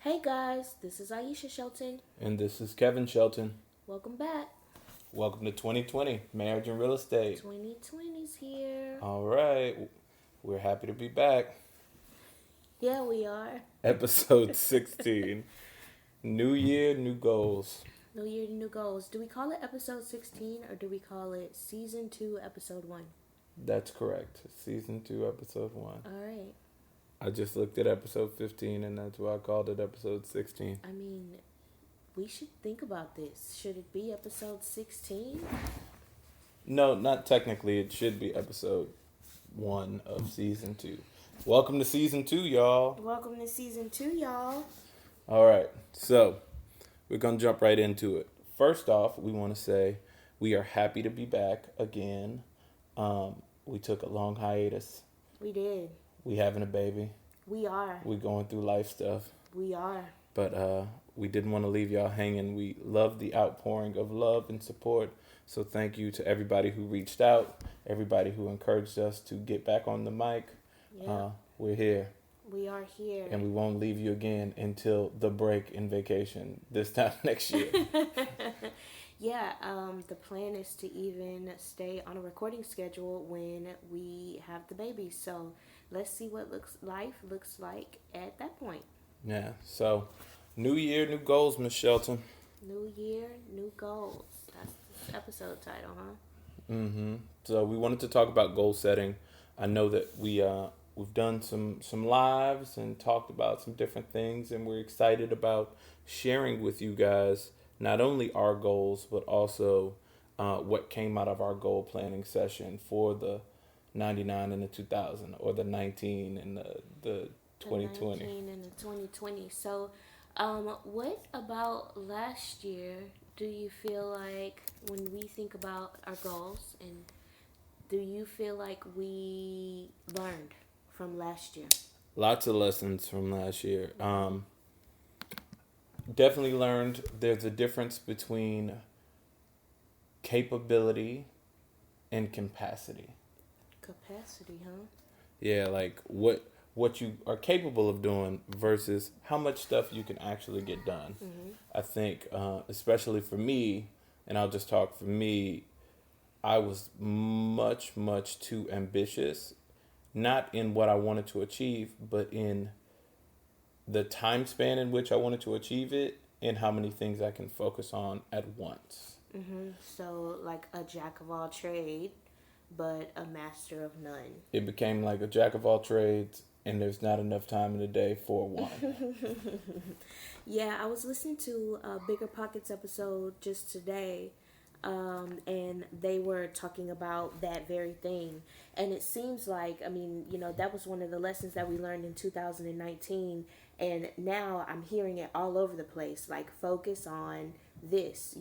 Hey guys, this is Aisha Shelton. And this is Kevin Shelton. Welcome back. Welcome to 2020, Marriage and Real Estate. 2020's here. All right, we're happy to be back. Yeah, we are. Episode 16. New year, new goals. New year, new goals. Do we call it episode 16 or do we call it season 2, episode 1? That's correct. Season 2, episode 1. All right. I just looked at episode 15 and that's why I called it episode 16. I mean, we should think about this. Should it be episode 16? No, not technically. It should be episode 1 of season 2. Welcome to season 2, y'all. Welcome to season 2, y'all. All right, so we're going to jump right into it. First off, we want to say we are happy to be back again. We took a long hiatus. We did. We having a baby. We are. We going through life stuff. We are. But we didn't want to leave y'all hanging. We love the outpouring of love and support. So thank you to everybody who reached out, everybody who encouraged us to get back on the mic. Yeah. We're here. We are here. And we won't leave you again until the break in vacation this time next year. Yeah, the plan is to even stay on a recording schedule when we have the baby. So let's see what life looks like at that point. Yeah, so new year, new goals, Miss Shelton. New year, new goals. That's the episode title, huh? Mm-hmm. So we wanted to talk about goal setting. I know that we've done some lives and talked about some different things, and we're excited about sharing with you guys not only our goals but also what came out of our goal planning session for the 99 and the 2000, or the 19 and the 2020. The 19 and the 2020. So, what about last year do you feel like when we think about our goals, and do you feel like we learned from last year? Lots of lessons from last year. Definitely learned there's a difference between capability and capacity. Capacity, huh? Yeah, like what you are capable of doing versus how much stuff you can actually get done. Mm-hmm. I think, especially for me, and I'll just talk for me, I was much too ambitious, not in what I wanted to achieve, but in the time span in which I wanted to achieve it and how many things I can focus on at once. Mm-hmm. So, like a jack of all trade, but a master of none. It became like a jack of all trades, and there's not enough time in the day for one. Yeah, I was listening to a Bigger Pockets episode just today, and they were talking about that very thing. And it seems like, I mean, that was one of the lessons that we learned in 2019. And now I'm hearing it all over the place. Like, focus on this,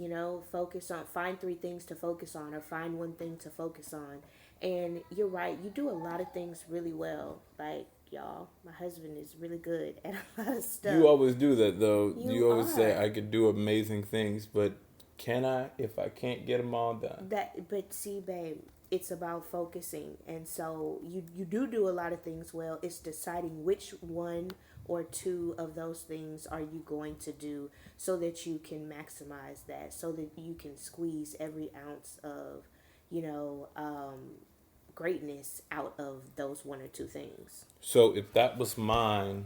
focus on, find 3 things to focus on, or find 1 thing to focus on. And you're right, you do a lot of things really well. Like, y'all, my husband is really good at a lot of stuff. You always do that, though. You always are. say, I could do amazing things, but can I if I can't get them all done? But see, babe, it's about focusing. And so you do a lot of things well. It's deciding which 1 or 2 of those things are you going to do so that you can maximize that, so that you can squeeze every ounce of, greatness out of those 1 or 2 things. So if that was mine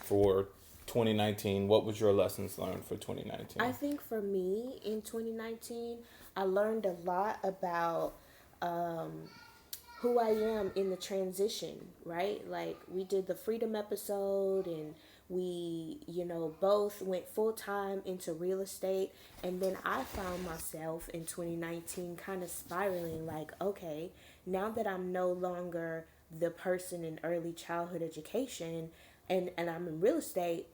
for 2019, what was your lessons learned for 2019? I think for me in 2019, I learned a lot about who I am in the transition, right? Like, we did the freedom episode, and we, both went full time into real estate. And then I found myself in 2019 kind of spiraling, like, okay, now that I'm no longer the person in early childhood education, and I'm in real estate,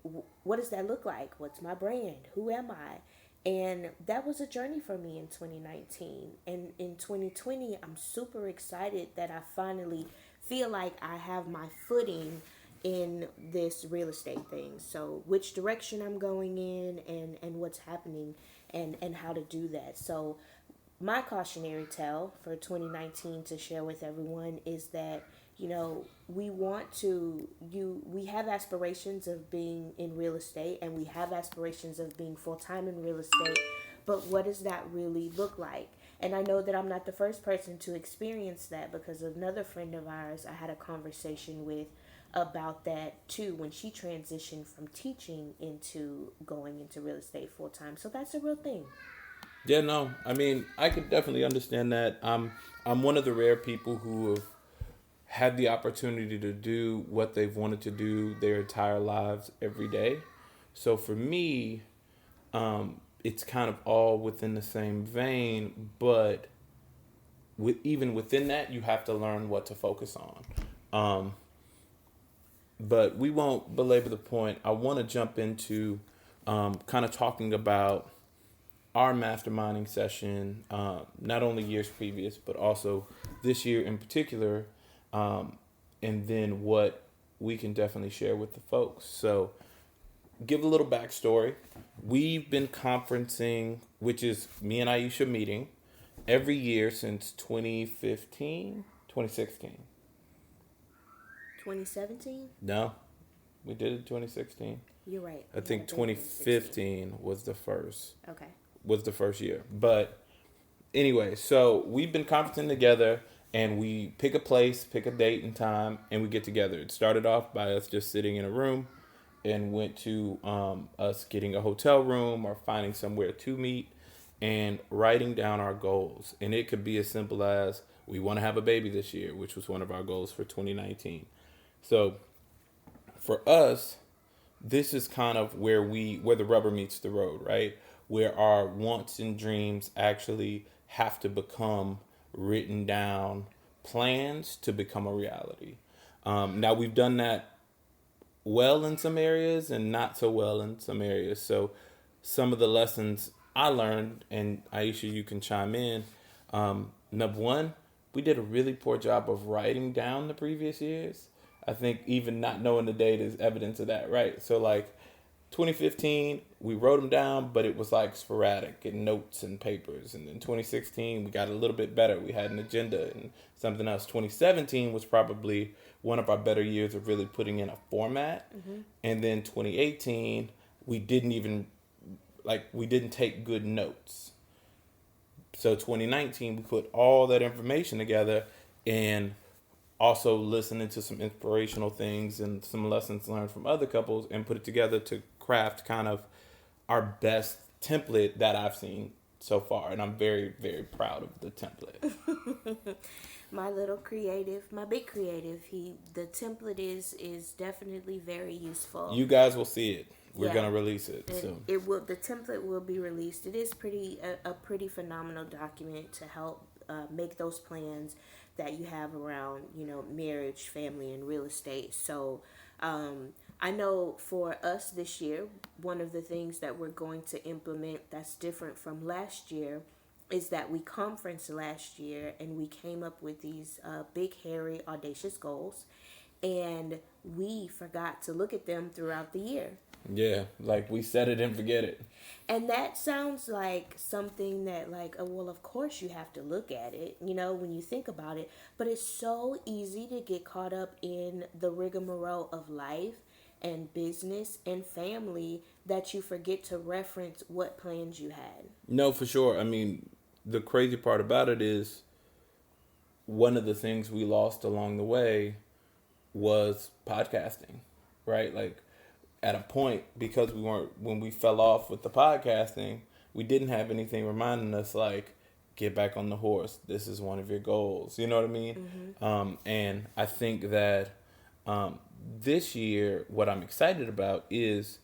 what does that look like? What's my brand? Who am I? And that was a journey for me in 2019. And in 2020, I'm super excited that I finally feel like I have my footing in this real estate thing. So which direction I'm going in, and what's happening, and how to do that. So my cautionary tale for 2019 to share with everyone is that you know, we have aspirations of being in real estate, and we have aspirations of being full-time in real estate, but what does that really look like? And I know that I'm not the first person to experience that, because another friend of ours I had a conversation with about that too, when she transitioned from teaching into going into real estate full time. So that's a real thing. Yeah, no. I mean, I could definitely understand that. I'm one of the rare people who have had the opportunity to do what they've wanted to do their entire lives every day. So for me, it's kind of all within the same vein, but even within that, you have to learn what to focus on. Um, but we won't belabor the point. I want to jump into kind of talking about our masterminding session, not only years previous, but also this year in particular, and then what we can definitely share with the folks. So, give a little backstory. We've been conferencing, which is me and Aisha meeting every year since 2015, 2016. 2017? No, we did it in 2016. You're right. I think 2015 Okay. was the first year. But anyway, so we've been conferencing together, and we pick a place, pick a date and time, and we get together. It started off by us just sitting in a room, and went to us getting a hotel room or finding somewhere to meet and writing down our goals. And it could be as simple as, we want to have a baby this year, which was one of our goals for 2019. So for us, this is kind of where the rubber meets the road, right? Where our wants and dreams actually have to become written down plans to become a reality. Now we've done that well in some areas and not so well in some areas. So some of the lessons I learned, and Aisha, you can chime in. Number one, we did a really poor job of writing down the previous years. I think even not knowing the date is evidence of that, right? So like 2015, we wrote them down, but it was like sporadic in notes and papers. And in 2016, we got a little bit better. We had an agenda and something else. 2017 was probably one of our better years of really putting in a format. Mm-hmm. And then 2018, we didn't take good notes. So 2019, we put all that information together, and also listening to some inspirational things and some lessons learned from other couples, and put it together to craft kind of our best template that I've seen so far. And I'm very, very proud of the template. My big creative, the template is definitely very useful. You guys will see it. We're Yeah. gonna release it And soon. the template will be released. It is a pretty phenomenal document to help make those plans that you have around, you know, marriage, family, and real estate. So I know for us this year, one of the things that we're going to implement that's different from last year is that we conferenced last year, and we came up with these big, hairy, audacious goals, and we forgot to look at them throughout the year. Yeah, like we set it and forget it. And that sounds like something that, like, oh, well, of course you have to look at it, you know, when you think about it. But it's so easy to get caught up in the rigmarole of life and business and family that you forget to reference what plans you had. No, for sure. I mean, the crazy part about it is one of the things we lost along the way was podcasting, right? Like at a point, because when we fell off with the podcasting, we didn't have anything reminding us like, get back on the horse. This is one of your goals. You know what I mean? Mm-hmm. And I think that this year, what I'm excited about is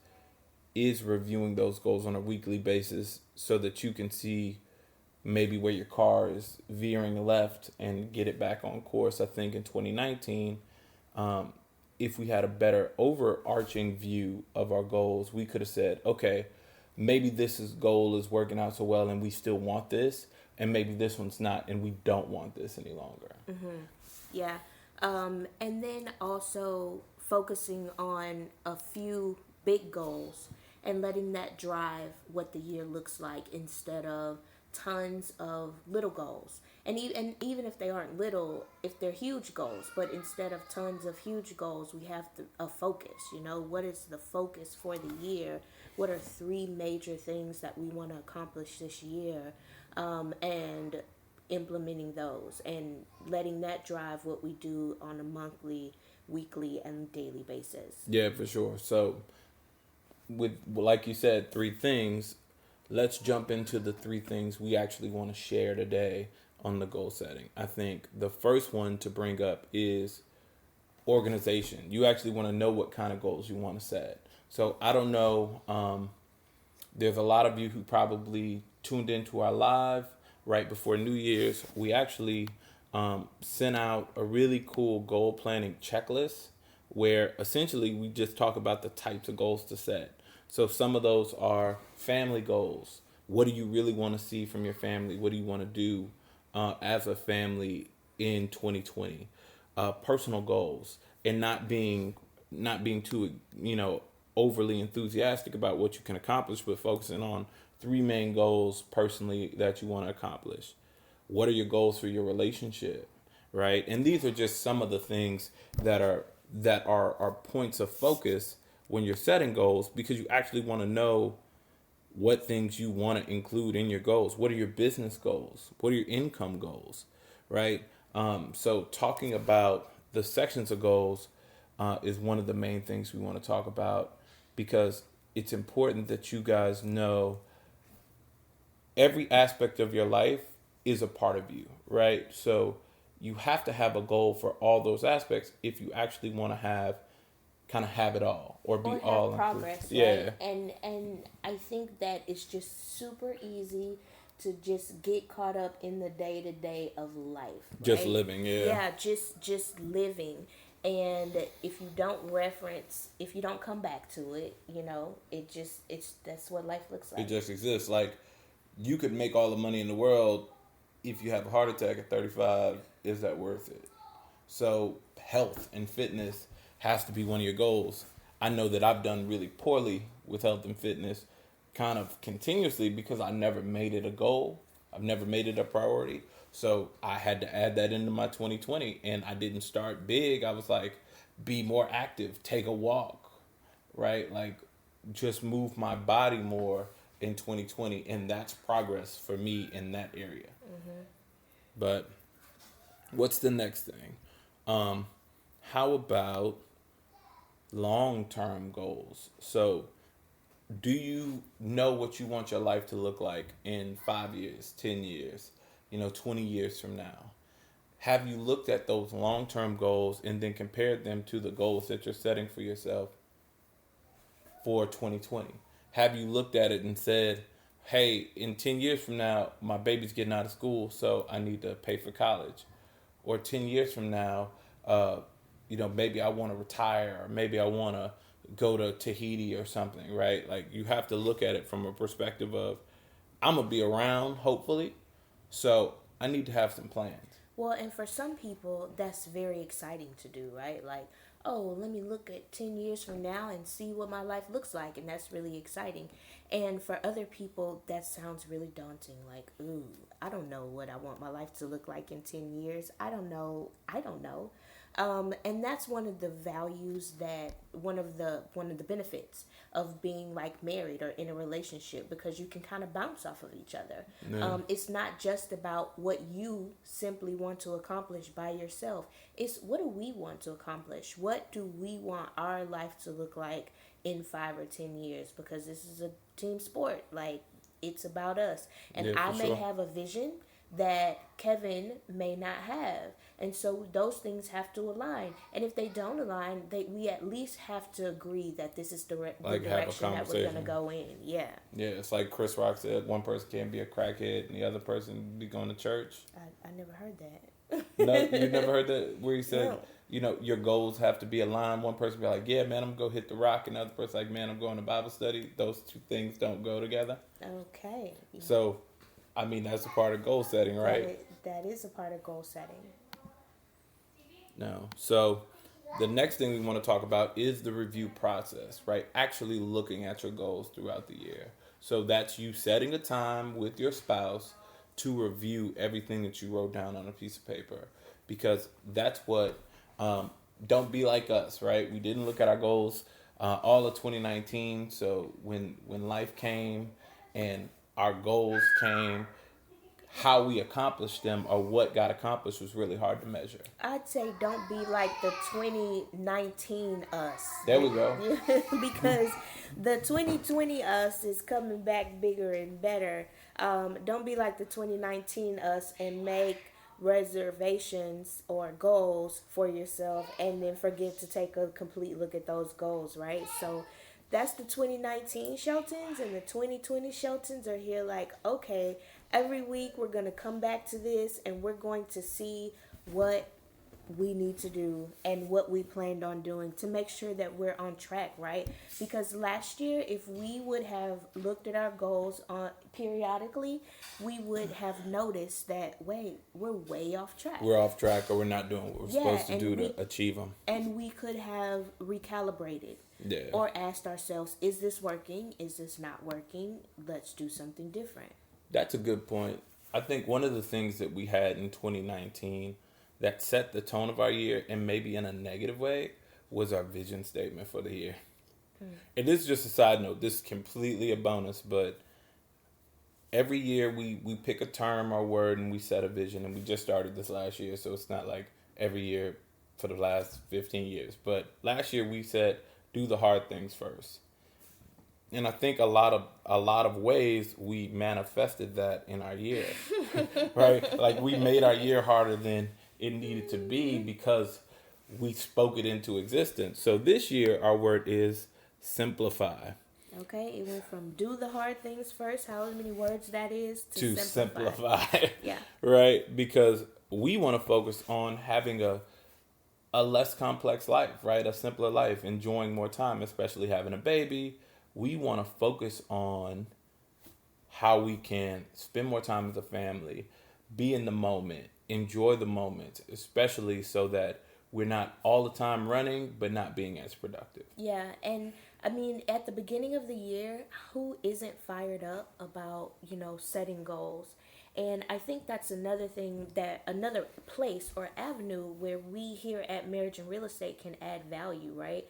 reviewing those goals on a weekly basis so that you can see maybe where your car is veering left and get it back on course. I think in 2019, if we had a better overarching view of our goals, we could have said, okay, maybe goal is working out so well and we still want this, and maybe this one's not and we don't want this any longer. Mm-hmm. Yeah. And then also focusing on a few big goals and letting that drive what the year looks like, instead of tons of little goals. And even if they aren't little, if they're huge goals, but instead of tons of huge goals, we have a focus. What is the focus for the year? What are three major things that we want to accomplish this year? And implementing those and letting that drive what we do on a monthly, weekly, and daily basis. Yeah, for sure. So, with like you said, three things. Let's jump into the three things we actually want to share today on the goal setting. I think the first one to bring up is organization. You actually want to know what kind of goals you want to set. So I don't know. There's a lot of you who probably tuned into our live right before New Year's. We actually sent out a really cool goal planning checklist where essentially we just talk about the types of goals to set. So some of those are family goals. What do you really want to see from your family? What do you want to do as a family in 2020? Personal goals, and not being too overly enthusiastic about what you can accomplish, but focusing on three main goals personally that you want to accomplish. What are your goals for your relationship, right? And these are just some of the things that are points of focus when you're setting goals, because you actually want to know what things you want to include in your goals. What are your business goals? What are your income goals, right? So talking about the sections of goals is one of the main things we want to talk about, because it's important that you guys know every aspect of your life is a part of you, right? So you have to have a goal for all those aspects if you actually want to have it all or be Or have all progress, inclusive. Yeah. right? And I think that it's just super easy to just get caught up in the day to day of life. Just right? living, yeah. Yeah, just living. And if you don't come back to it, that's what life looks It like. just exists. Like, you could make all the money in the world. If you have a heart attack at 35, is that worth it? So health and fitness has to be one of your goals. I know that I've done really poorly with health and fitness kind of continuously because I never made it a goal. I've never made it a priority. So I had to add that into my 2020, and I didn't start big. I was like, be more active, take a walk, right? Like, just move my body more in 2020, and that's progress for me in that area. But what's the next thing? How about long-term goals? So do you know what you want your life to look like in 5 years, 10 years, 20 years from now? Have you looked at those long-term goals and then compared them to the goals that you're setting for yourself for 2020? Have you looked at it and said, hey, in 10 years from now, my baby's getting out of school, so I need to pay for college? Or 10 years from now, maybe I want to retire, or maybe I want to go to Tahiti or something, right? Like, you have to look at it from a perspective of, I'm going to be around, hopefully, so I need to have some plans. Well, and for some people, that's very exciting to do, right? Like, oh, let me look at 10 years from now and see what my life looks like. And that's really exciting. And for other people, that sounds really daunting. Like, ooh, I don't know what I want my life to look like in 10 years. I don't know. And that's one of the values that one of the benefits of being like married or in a relationship, because you can kind of bounce off of each other. Yeah. It's not just about what you simply want to accomplish by yourself. It's what do we want to accomplish? What do we want our life to look like in 5 or 10 years? Because this is a team sport. Like, it's about us. And Yeah, I for may sure. have a vision that Kevin may not have. And so those things have to align. And if they don't align, we at least have to agree that this is the Like, have a direction that we're going to conversation. go in. Yeah. Yeah, it's like Chris Rock said, one person can't be a crackhead and the other person be going to church. I never heard that. No, you never heard that where he said, No. your goals have to be aligned. One person be like, yeah, man, I'm going to go hit the rock. And the other person like, man, I'm going to Bible study. Those two things don't go together. Okay. So, I mean, that's a part of goal setting, right? That is a part of goal setting. No. So, the next thing we want to talk about is the review process, right? Actually looking at your goals throughout the year. So, that's you setting a time with your spouse to review everything that you wrote down on a piece of paper, because that's what, don't be like us, right? We didn't look at our goals all of 2019. So when life came and our goals came, how we accomplished them or what got accomplished was really hard to measure. I'd say don't be like the 2019 us. There we go. Because the 2020 us is coming back bigger and better. Don't be like the 2019 us and make reservations or goals for yourself and then forget to take a complete look at those goals, right? So that's the 2019 Sheltons, and the 2020 Sheltons are here like, okay, every week we're going to come back to this and we're going to see what we need to do and what we planned on doing to make sure that we're on track, right? Because last year, if we would have looked at our goals on periodically, we would have noticed that, wait, we're way off track. We're off track, or we're not doing what we're supposed to do to achieve them. And we could have recalibrated. Yeah. Or asked ourselves, is this working? Is this not working? Let's do something different. That's a good point. I think one of the things that we had in 2019 that set the tone of our year, and maybe in a negative way, was our vision statement for the year. And this is just a side note. This is completely a bonus, but every year we pick a term or word and we set a vision, and we just started this last year, so it's not like every year for the last 15 years. But last year we said, do the hard things first. And I think a lot of ways we manifested that in our year, right? Like we made our year harder than it needed to be because we spoke it into existence. So this year our word is simplify. Okay, it went from do the hard things first, however many words that is, to simplify. Yeah. Right? Because we want to focus on having a less complex life, right? A simpler life, enjoying more time, especially having a baby. We want to focus on how we can spend more time with the family, be in the moment, enjoy the moment, especially so that we're not all the time running, but not being as productive. Yeah, and I mean, at the beginning of the year, who isn't fired up about, setting goals? And I think that's another thing, that another place or avenue where we here at Marriage and Real Estate can add value, right?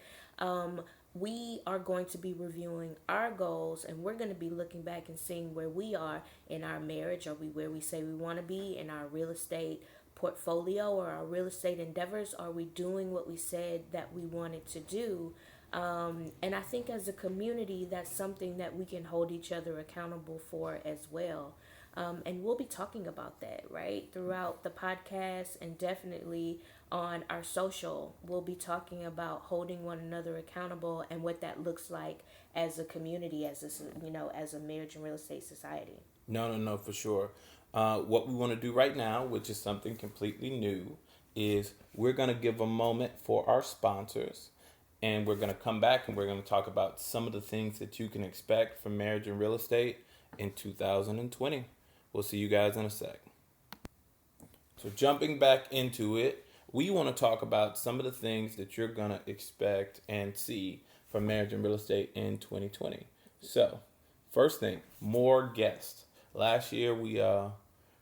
We are going to be reviewing our goals, and we're going to be looking back and seeing where we are in our marriage. Are we where we say we want to be in our real estate portfolio or our real estate endeavors? Are we doing what we said that we wanted to do? And I think as a community, that's something that we can hold each other accountable for as well. And we'll be talking about that, right, throughout the podcast, and definitely on our social. We'll be talking about holding one another accountable and what that looks like as a community, as a marriage and real estate society. No, for sure. What we want to do right now, which is something completely new, is we're going to give a moment for our sponsors, and we're going to come back and we're going to talk about some of the things that you can expect from marriage and real estate in 2020. We'll see you guys in a sec. So jumping back into it, we want to talk about some of the things that you're going to expect and see from marriage and real estate in 2020. So, first thing, more guests. Last year, we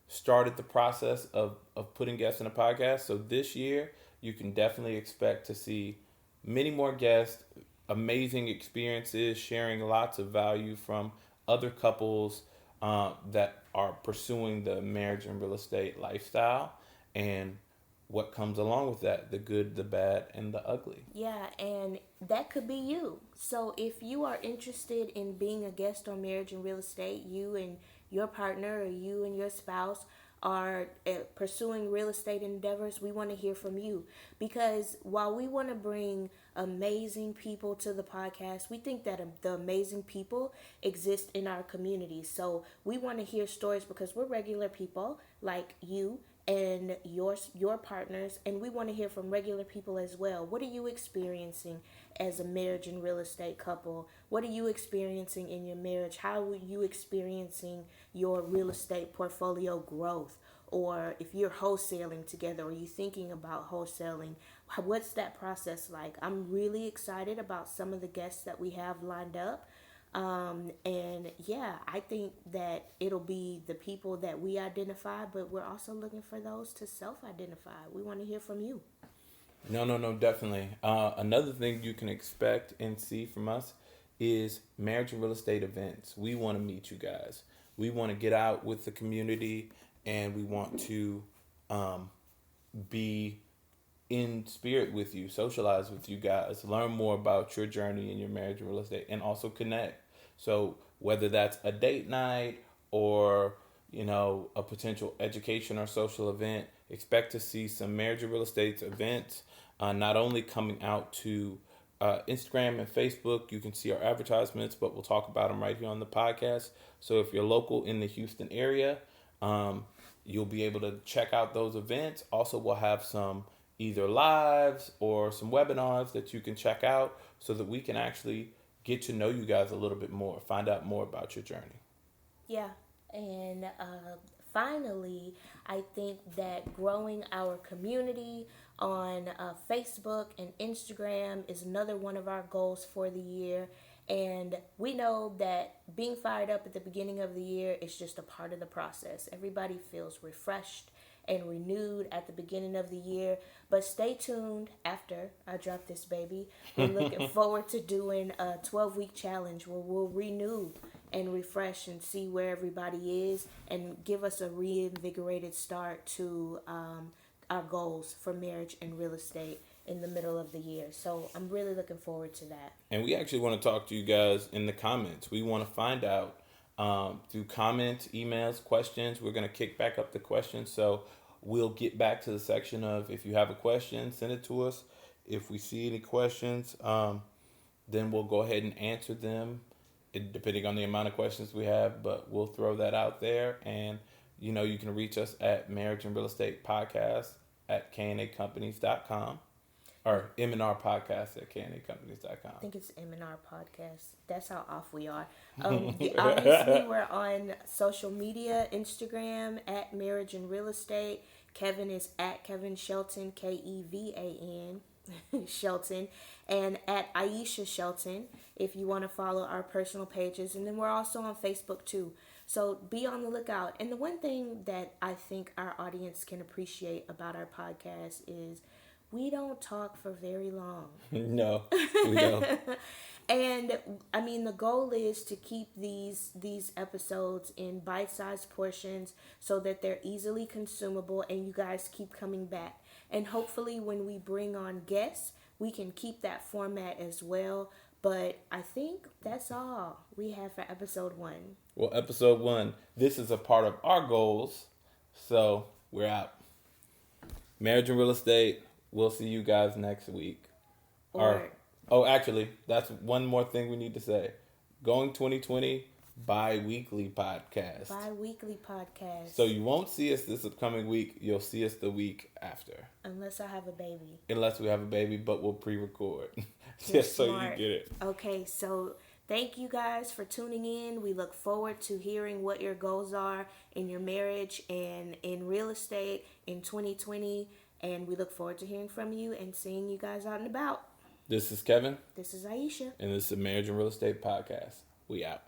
started the process of putting guests in a podcast. So this year, you can definitely expect to see many more guests, amazing experiences, sharing lots of value from other couples that are pursuing the marriage and real estate lifestyle, and what comes along with that, the good, the bad, and the ugly. Yeah, and that could be you. So if you are interested in being a guest on Marriage and Real Estate, you and your partner or you and your spouse are pursuing real estate endeavors, we want to hear from you. Because while we want to bring amazing people to the podcast, we think that the amazing people exist in our community. So we want to hear stories because we're regular people like you and your partners, and we want to hear from regular people as well. What are you experiencing as a marriage and real estate couple? What are you experiencing in your marriage? How are you experiencing your real estate portfolio growth? Or if you're wholesaling together, or you thinking about wholesaling, what's that process like? I'm really excited about some of the guests that we have lined up. And yeah, I think that it'll be the people that we identify, but we're also looking for those to self-identify. We want to hear from you. No, definitely. Another thing you can expect and see from us is marriage and real estate events. We want to meet you guys. We want to get out with the community, and we want to be in spirit with you, socialize with you guys, learn more about your journey in your marriage and real estate, and also connect. So whether that's a date night or a potential education or social event, expect to see some marriage and real estate events. Not only coming out to Instagram and Facebook, you can see our advertisements, but we'll talk about them right here on the podcast. So if you're local in the Houston area, you'll be able to check out those events. Also, we'll have some either lives or some webinars that you can check out so that we can actually get to know you guys a little bit more, find out more about your journey. Yeah. And finally, I think that growing our community on Facebook and Instagram is another one of our goals for the year. And we know that being fired up at the beginning of the year is just a part of the process. Everybody feels refreshed and renewed at the beginning of the year. But stay tuned after I drop this baby. We're looking forward to doing a 12-week challenge where we'll renew and refresh and see where everybody is and give us a reinvigorated start to our goals for marriage and real estate in the middle of the year. So I'm really looking forward to that. And we actually want to talk to you guys in the comments. We want to find out through comments, emails, questions. We're going to kick back up the questions. So we'll get back to the section of if you have a question, send it to us. If we see any questions, then we'll go ahead and answer them, depending on the amount of questions we have. But we'll throw that out there. And, you can reach us at Marriage and Real Estate Podcast at knacompanies.com. Or M&R Podcast at knacompanies.com. I think it's M&R Podcast. That's how off we are. Obviously, we're on social media, Instagram at Marriage and Real Estate. Kevin is at Kevin Shelton, Kevan Shelton, and at Aisha Shelton if you want to follow our personal pages. And then we're also on Facebook too. So be on the lookout. And the one thing that I think our audience can appreciate about our podcast is we don't talk for very long. No, we don't. And I mean, the goal is to keep these episodes in bite-sized portions so that they're easily consumable and you guys keep coming back. And hopefully when we bring on guests, we can keep that format as well. But I think that's all we have for episode 1. Well, episode 1, this is a part of our goals. So we're out. Marriage and Real Estate. We'll see you guys next week. Actually, that's one more thing we need to say. Going 2020, bi-weekly podcast. Bi-weekly podcast. So you won't see us this upcoming week. You'll see us the week after. Unless I have a baby. Unless we have a baby, but we'll pre-record. Just so you get it. Okay, so thank you guys for tuning in. We look forward to hearing what your goals are in your marriage and in real estate in 2020. And we look forward to hearing from you and seeing you guys out and about. This is Kevin. This is Aisha. And this is the Marriage and Real Estate Podcast. We out.